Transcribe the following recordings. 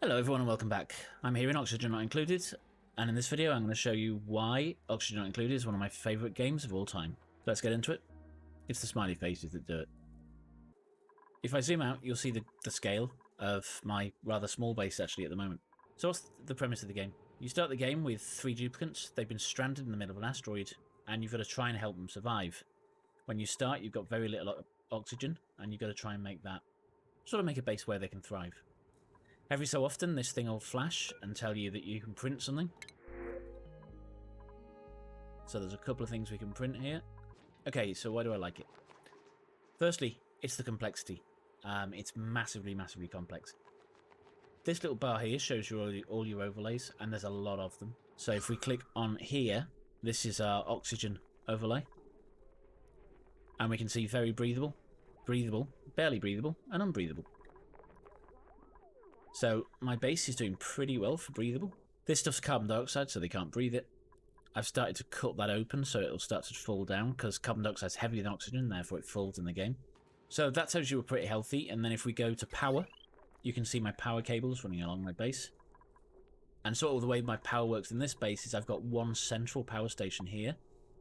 Hello everyone and welcome back. I'm here in Oxygen Not Included, and in this video I'm going to show you why Oxygen Not Included is one of my favourite games of all time. Let's get into it. It's the smiley faces that do it. If I zoom out, you'll see the scale of my rather small base actually at the moment. So what's the premise of the game? You start the game with 3 duplicants. They've been stranded in the middle of an asteroid, and you've got to try and help them survive. When you start, you've got very little oxygen, and you've got to try and make a base where they can thrive. Every so often, this thing will flash and tell you that you can print something. So there's a couple of things we can print here. Okay, so why do I like it? Firstly, it's the complexity. It's massively, massively complex. This little bar here shows you all your overlays, and there's a lot of them. So if we click on here, this is our oxygen overlay. And we can see very breathable, breathable, barely breathable, and unbreathable. So my base is doing pretty well for breathable. This stuff's carbon dioxide, so they can't breathe it. I've started to cut that open so it'll start to fall down, because carbon dioxide is heavier than oxygen, therefore it falls in the game. So that tells you we're pretty healthy, and then if we go to power, you can see my power cables running along my base. And sort of the way my power works in this base is I've got one central power station here.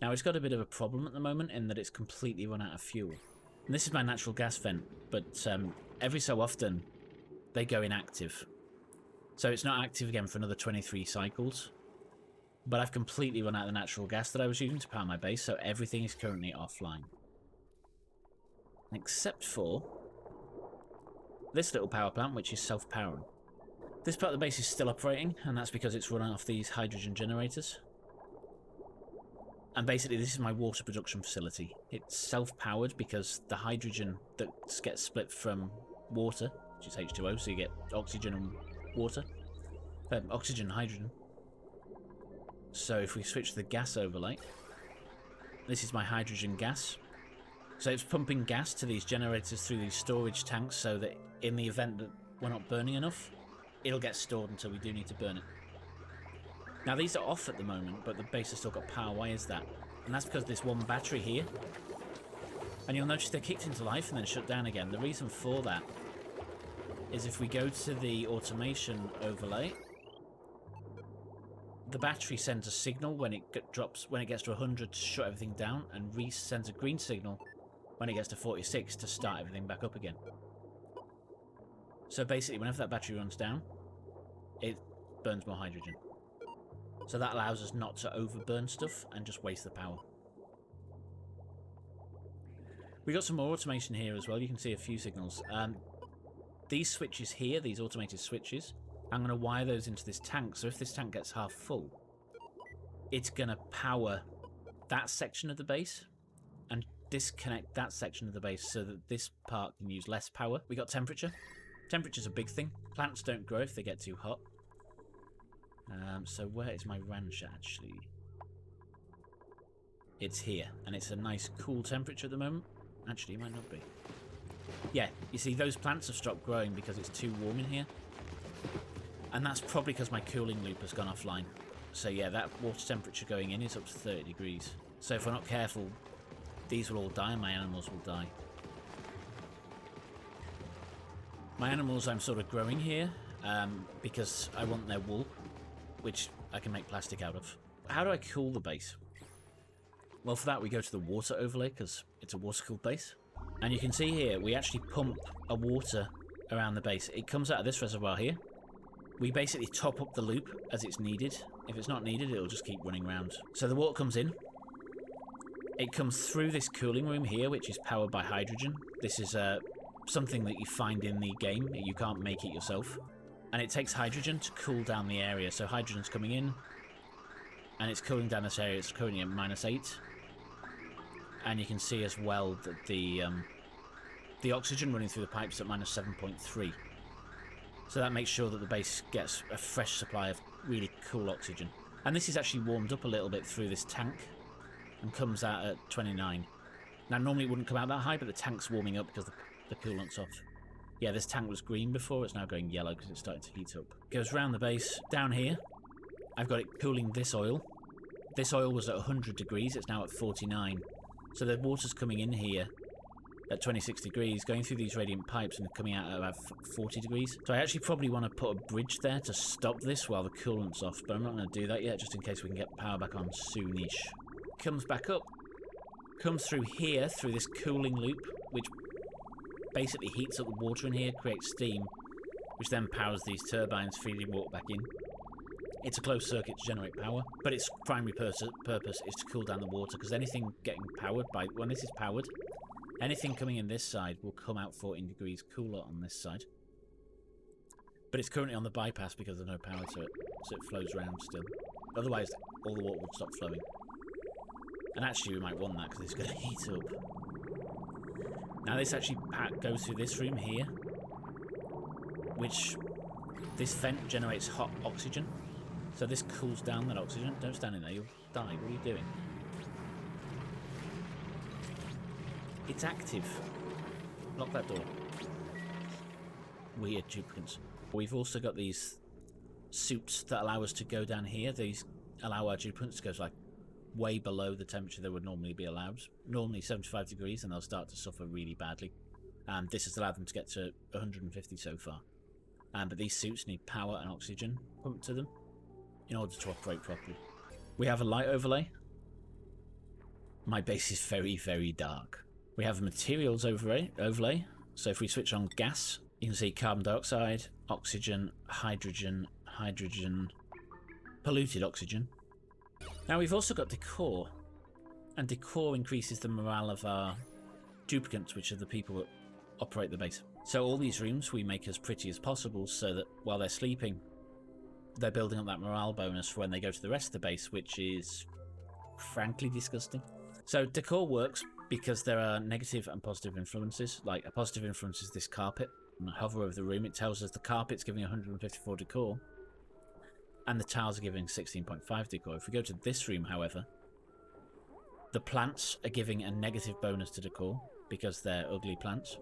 Now it's got a bit of a problem at the moment in that it's completely run out of fuel. And this is my natural gas vent, but every so often they go inactive. So it's not active again for another 23 cycles. But I've completely run out of the natural gas that I was using to power my base, so everything is currently offline. Except for this little power plant, which is self-powering. This part of the base is still operating, and that's because it's running off these hydrogen generators. And basically this is my water production facility. It's self-powered because the hydrogen that gets split from water, which is H2O, so you get oxygen and water. Oxygen and hydrogen. So if we switch to the gas overlay, this is my hydrogen gas. So it's pumping gas to these generators through these storage tanks so that in the event that we're not burning enough, it'll get stored until we do need to burn it. Now these are off at the moment, but the base has still got power. Why is that? And that's because this one battery here, and you'll notice they're kicked into life and then shut down again. The reason for that is if we go to the automation overlay, the battery sends a signal when it gets to 100 to shut everything down, and sends a green signal when it gets to 46 to start everything back up again. So basically, whenever that battery runs down, it burns more hydrogen. So that allows us not to overburn stuff and just waste the power. We got some more automation here as well. You can see a few signals. These switches here, these automated switches, I'm going to wire those into this tank, so if this tank gets half full, it's going to power that section of the base and disconnect that section of the base so that this part can use less power. We got temperature. Temperature's a big thing. Plants don't grow if they get too hot. So where is my ranch actually? It's here, and it's a nice cool temperature at the moment. Actually, it might not be. Yeah, you see those plants have stopped growing because it's too warm in here. And that's probably because my cooling loop has gone offline. So yeah, that water temperature going in is up to 30 degrees. So if we're not careful, these will all die and my animals will die. My animals I'm sort of growing here because I want their wool, which I can make plastic out of. How do I cool the base? Well, for that we go to the water overlay because it's a water-cooled base. And you can see here, we actually pump a water around the base. It comes out of this reservoir here. We basically top up the loop as it's needed. If it's not needed, it'll just keep running around. So the water comes in. It comes through this cooling room here, which is powered by hydrogen. This is something that you find in the game. You can't make it yourself. And it takes hydrogen to cool down the area. So hydrogen's coming in, and it's cooling down this area. It's currently at -8. And you can see as well that the oxygen running through the pipes at -7.3. So that makes sure that the base gets a fresh supply of really cool oxygen. And this is actually warmed up a little bit through this tank and comes out at 29. Now normally it wouldn't come out that high, but the tank's warming up because the coolant's off. Yeah, this tank was green before, it's now going yellow because it's starting to heat up. It goes round the base. Down here, I've got it cooling this oil. This oil was at 100 degrees, it's now at 49. So the water's coming in here at 26 degrees, going through these radiant pipes and coming out at about 40 degrees. So I actually probably want to put a bridge there to stop this while the coolant's off, but I'm not going to do that yet, just in case we can get power back on soonish. Comes back up, comes through here, through this cooling loop, which basically heats up the water in here, creates steam, which then powers these turbines, feeding water back in. It's a closed circuit to generate power, but its primary purpose is to cool down the water, because anything getting powered by... When this is powered, anything coming in this side will come out 14 degrees cooler on this side. But it's currently on the bypass because there's no power to it, so it flows around still. Otherwise, all the water would stop flowing. And actually, we might want that because it's going to heat up. Now, this actually goes through this room here, which this vent generates hot oxygen. So this cools down that oxygen. Don't stand in there, you'll die. What are you doing? It's active. Lock that door. Weird duplicates. We've also got these suits that allow us to go down here. These allow our duplicates to go like way below the temperature they would normally be allowed. Normally 75 degrees, and they'll start to suffer really badly. This has allowed them to get to 150 so far. But these suits need power and oxygen pumped to them in order to operate properly. We have a light overlay. My base is very, very dark. We have a materials overlay. So if we switch on gas, you can see carbon dioxide, oxygen, hydrogen, polluted oxygen. Now we've also got decor, and decor increases the morale of our duplicants, which are the people that operate the base. So all these rooms we make as pretty as possible so that while they're sleeping, they're building up that morale bonus for when they go to the rest of the base, which is frankly disgusting. So decor works because there are negative and positive influences. Like a positive influence is this carpet. When I hover over the room, it tells us the carpet's giving 154 decor, and the tiles are giving 16.5 decor. If we go to this room, however, the plants are giving a negative bonus to decor because they're ugly plants.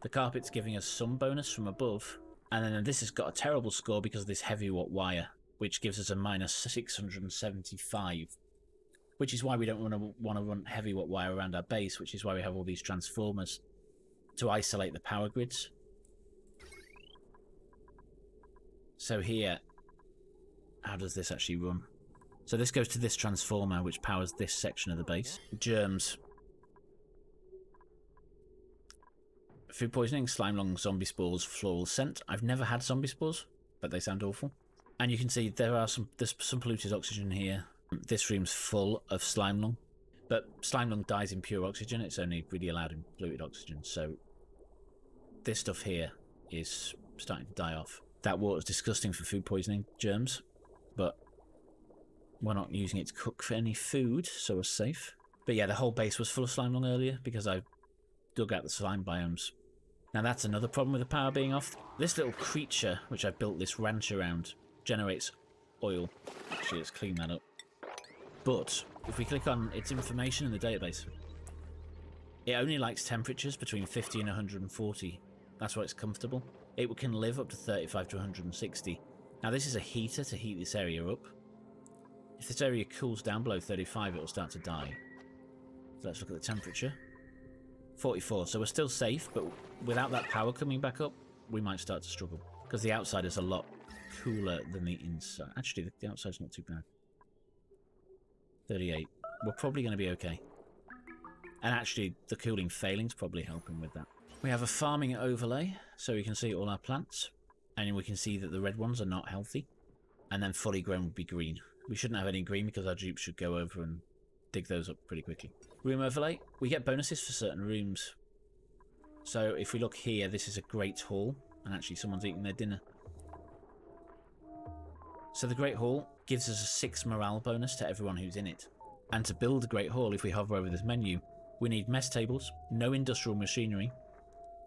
The carpet's giving us some bonus from above, and then this has got a terrible score because of this heavy watt wire, which gives us a minus 675, which is why we don't want to run heavy watt wire around our base, which is why we have all these transformers to isolate the power grids. So here, how does this actually run? So this goes to this transformer, which powers this section of the base. Germs. Food poisoning, slime lung, zombie spores, floral scent. I've never had zombie spores, but they sound awful. And you can see there's some polluted oxygen here. This room's full of slime lung, but slime lung dies in pure oxygen. It's only really allowed in polluted oxygen. So this stuff here is starting to die off. That water's disgusting for food poisoning germs, but we're not using it to cook for any food, so we're safe. But yeah, the whole base was full of slime lung earlier because I dug out the slime biomes. Now that's another problem with the power being off. This little creature, which I built this ranch around, generates oil. Actually, let's clean that up. But if we click on its information in the database, it only likes temperatures between 50 and 140. That's why it's comfortable. It can live up to 35 to 160. Now this is a heater to heat this area up. If this area cools down below 35, it will start to die. So let's look at the temperature. 44, so we're still safe, but without that power coming back up, we might start to struggle. Because the outside is a lot cooler than the inside. Actually, the outside's not too bad. 38. We're probably going to be okay. And actually, the cooling failing's probably helping with that. We have a farming overlay, so we can see all our plants. And we can see that the red ones are not healthy. And then fully grown would be green. We shouldn't have any green because our dupes should go over and dig those up pretty quickly. Room overlay. We get bonuses for certain rooms. So if we look here, this is a great hall. And actually someone's eating their dinner. So the Great Hall gives us a 6 morale bonus to everyone who's in it. And to build a Great Hall, if we hover over this menu, we need mess tables, no industrial machinery,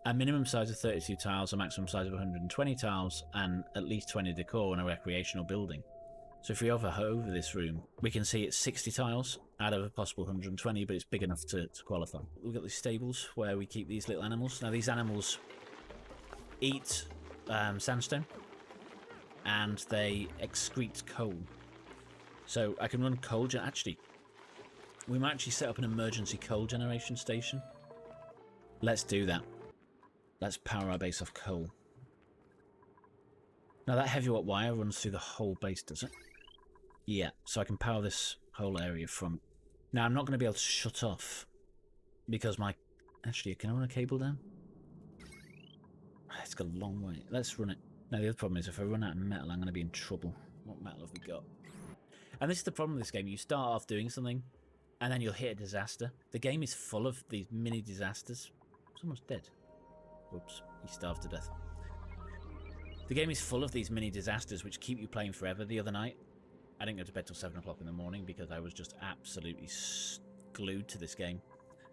a minimum size of 32 tiles, a maximum size of 120 tiles, and at least 20 decor in a recreational building. So if we hover over this room, we can see it's 60 tiles out of a possible 120, but it's big enough to qualify. We've got these stables where we keep these little animals. Now these animals eat sandstone, and they excrete coal. So I can run coal. Actually, we might actually set up an emergency coal generation station Let's do that. Let's power our base off coal. Now that heavy wire runs through the whole base, does it? Yeah, so I can power this whole area from... Now I'm not going to be able to shut off because my... Actually, can I run a cable down? It's got a long way. Let's run it. Now the other problem is if I run out of metal, I'm going to be in trouble. What metal have we got? And this is the problem with this game. You start off doing something and then you'll hit a disaster. The game is full of these mini disasters. Someone's dead. Oops, he starved to death. The game is full of these mini disasters which keep you playing forever. The other night, I didn't go to bed till 7 o'clock in the morning because I was just absolutely glued to this game.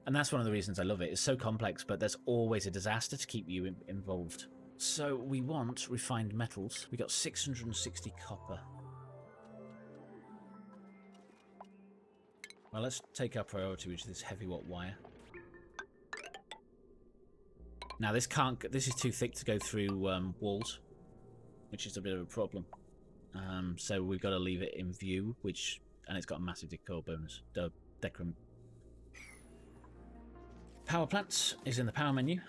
And that's one of the reasons I love it. It's so complex, but there's always a disaster to keep you involved. So we want refined metals. We got 660 copper. Well, let's take our priority, which is this heavy wire. Now this is too thick to go through walls, which is a bit of a problem. So we've got to leave it in view, and it's got a massive decor bonus. Decrement. Power plants is in the power menu.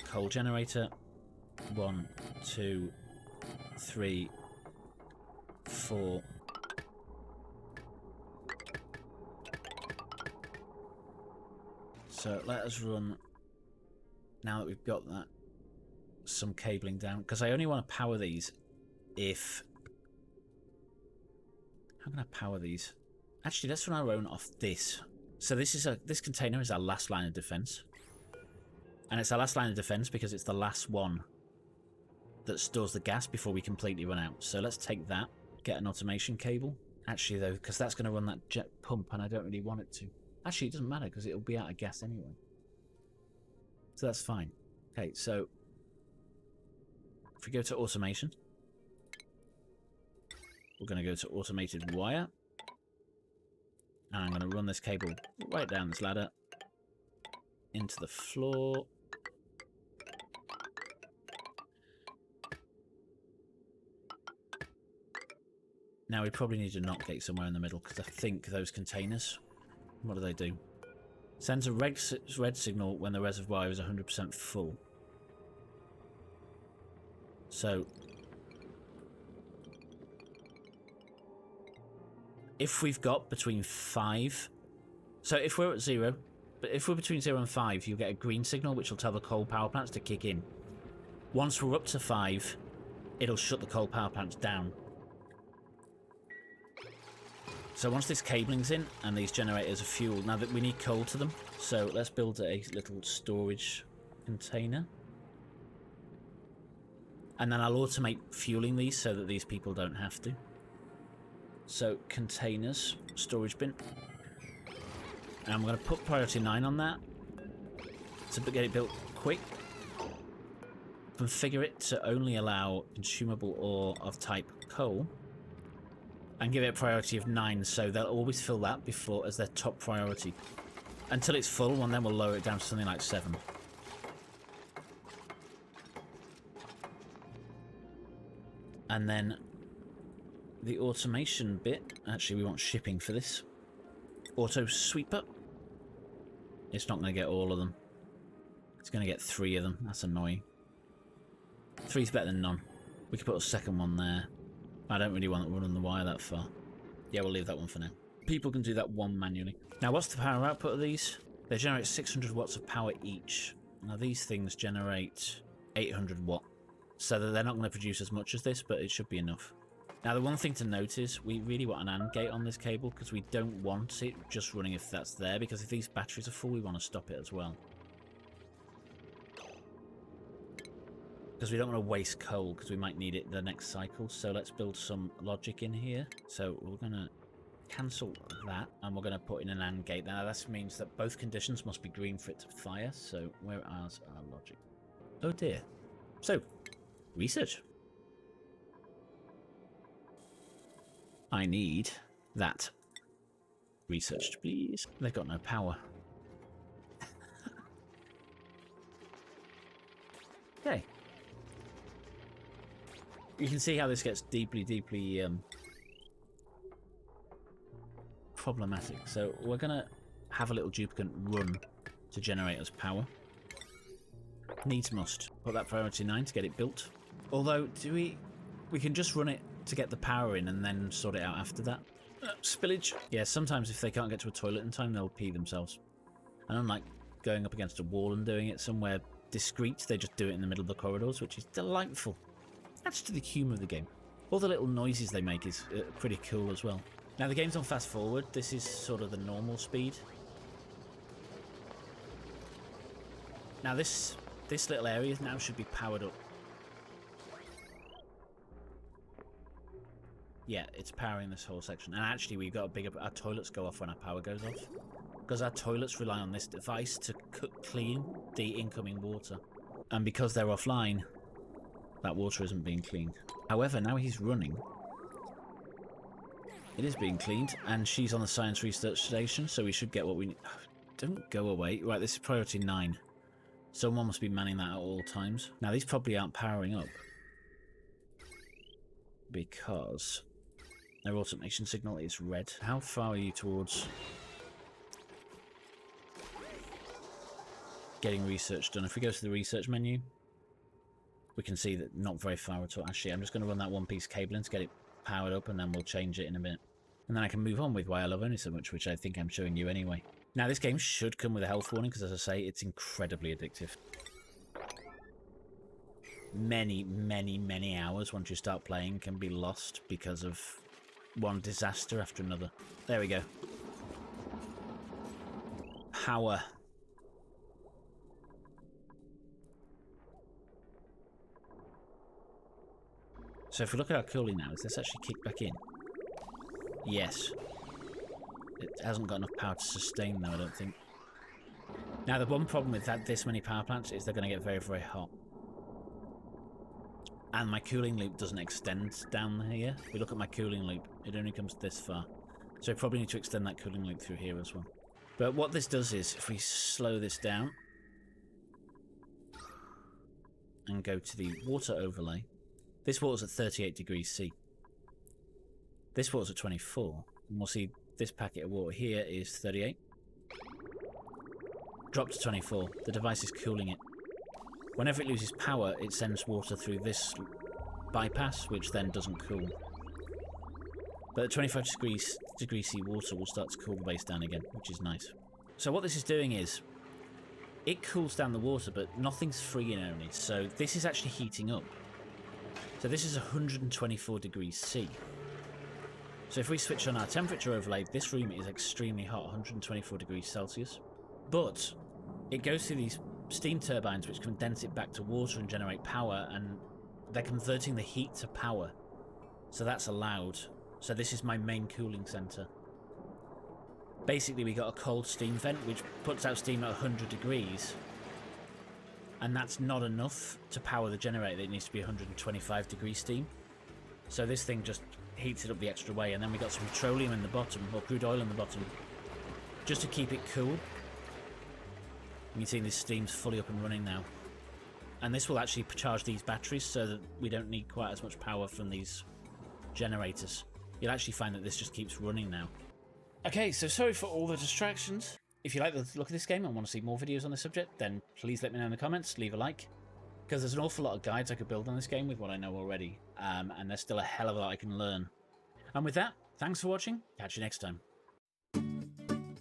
Coal generator. 1, 2, 3, 4. So let us run, now that we've got that, some cabling down, because I only want to power these if... How can I power these? Actually, let's run our own off this. So this container is our last line of defense. And it's our last line of defense because it's the last one that stores the gas before we completely run out. So let's take that, get an automation cable. Actually though, because that's going to run that jet pump and I don't really want it to. Actually, it doesn't matter because it'll be out of gas anyway. So that's fine. Okay, so if we go to automation, we're going to go to automated wire. And I'm going to run this cable right down this ladder into the floor. Now we probably need a knock gate somewhere in the middle because I think those containers... What do? Sends a red signal when the reservoir is 100% full. So, if we've got between 5... So if we're at 0, but if we're between 0 and 5, you'll get a green signal which will tell the coal power plants to kick in. Once we're up to 5, it'll shut the coal power plants down. So once this cabling's in and these generators are fueled, now that we need coal to them, so let's build a little storage container. And then I'll automate fueling these so that these people don't have to. So containers, storage bin. And I'm going to put priority 9 on that to get it built quick. Configure it to only allow consumable ore of type coal. And give it a priority of 9, so they'll always fill that before as their top priority. Until it's full, and then we'll lower it down to something like 7. And then the automation bit, actually we want shipping for this. Auto sweeper. It's not going to get all of them. It's going to get 3 of them. That's annoying. 3's better than none. We could put a second one there. I don't really want to run the wire that far. Yeah, we'll leave that one for now. People can do that one manually. Now, what's the power output of these? They generate 600 watts of power each. Now, these things generate 800 watt. So that they're not going to produce as much as this, but it should be enough. Now, the one thing to note is we really want an AND gate on this cable because we don't want it just running if that's there, because if these batteries are full, we want to stop it as well. Because we don't want to waste coal because we might need it the next cycle. So let's build some logic in here. So we're going to cancel that and we're going to put in an AND gate. Now that means that both conditions must be green for it to fire. So where is our logic? Oh dear. So, research. I need that researched, please. They've got no power. Okay. You can see how this gets deeply problematic. So we're going to have a little duplicate run to generate us power. Needs must. Put that priority 9 to get it built. Although, we can just run it to get the power in and then sort it out after that. Spillage. Yeah, sometimes if they can't get to a toilet in time, they'll pee themselves. And unlike going up against a wall and doing it somewhere discreet, they just do it in the middle of the corridors, which is delightful. Adds to the humour of the game. All the little noises they make is pretty cool as well. Now the game's on fast forward. This is sort of the normal speed. Now this little area now should be powered up. Yeah, it's powering this whole section. And actually we've got our toilets go off when our power goes off. Because our toilets rely on this device to clean the incoming water. And because they're offline, that water isn't being cleaned. However, now he's running. It is being cleaned, and she's on the science research station, so we should get what we need. Don't go away. Right, this is priority 9. Someone must be manning that at all times. Now, these probably aren't powering up. Because their automation signal is red. How far are you towards getting research done? If we go to the research menu, we can see that not very far at all. Actually, I'm just going to run that one piece of cabling to get it powered up, and then we'll change it in a minute. And then I can move on with why I love Only so much, which I think I'm showing you anyway. Now, this game should come with a health warning, because as I say, it's incredibly addictive. Many, many, many hours once you start playing can be lost because of one disaster after another. There we go. Power. So if we look at our cooling now, is this actually kicked back in? Yes. It hasn't got enough power to sustain though, I don't think. Now the one problem with this many power plants is they're going to get very, very hot. And my cooling loop doesn't extend down here. If we look at my cooling loop, it only comes this far. So I probably need to extend that cooling loop through here as well. But what this does is, if we slow this down and go to the water overlay, this water's at 38 degrees C. This water's at 24. And we'll see this packet of water here is 38. Drop to 24. The device is cooling it. Whenever it loses power, it sends water through this bypass, which then doesn't cool. But at 25 degrees C water will start to cool the base down again, which is nice. So what this is doing is, it cools down the water, but nothing's free in Only. So this is actually heating up. So this is 124 degrees C. So if we switch on our temperature overlay, this room is extremely hot, 124 degrees Celsius. But it goes through these steam turbines which condense it back to water and generate power, and they're converting the heat to power. So that's allowed. So this is my main cooling center. Basically we got a cold steam vent which puts out steam at 100 degrees. And that's not enough to power the generator. It needs to be 125 degrees steam. So this thing just heats it up the extra way. And then we got some petroleum in the bottom, or crude oil in the bottom, just to keep it cool. You can see this steam's fully up and running now. And this will actually charge these batteries so that we don't need quite as much power from these generators. You'll actually find that this just keeps running now. Okay, so sorry for all the distractions. If you like the look of this game and want to see more videos on the subject, then please let me know in the comments, leave a like. Because there's an awful lot of guides I could build on this game with what I know already. And there's still a hell of a lot I can learn. And with that, thanks for watching. Catch you next time.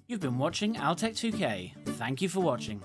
You've been watching Altec2K. Thank you for watching.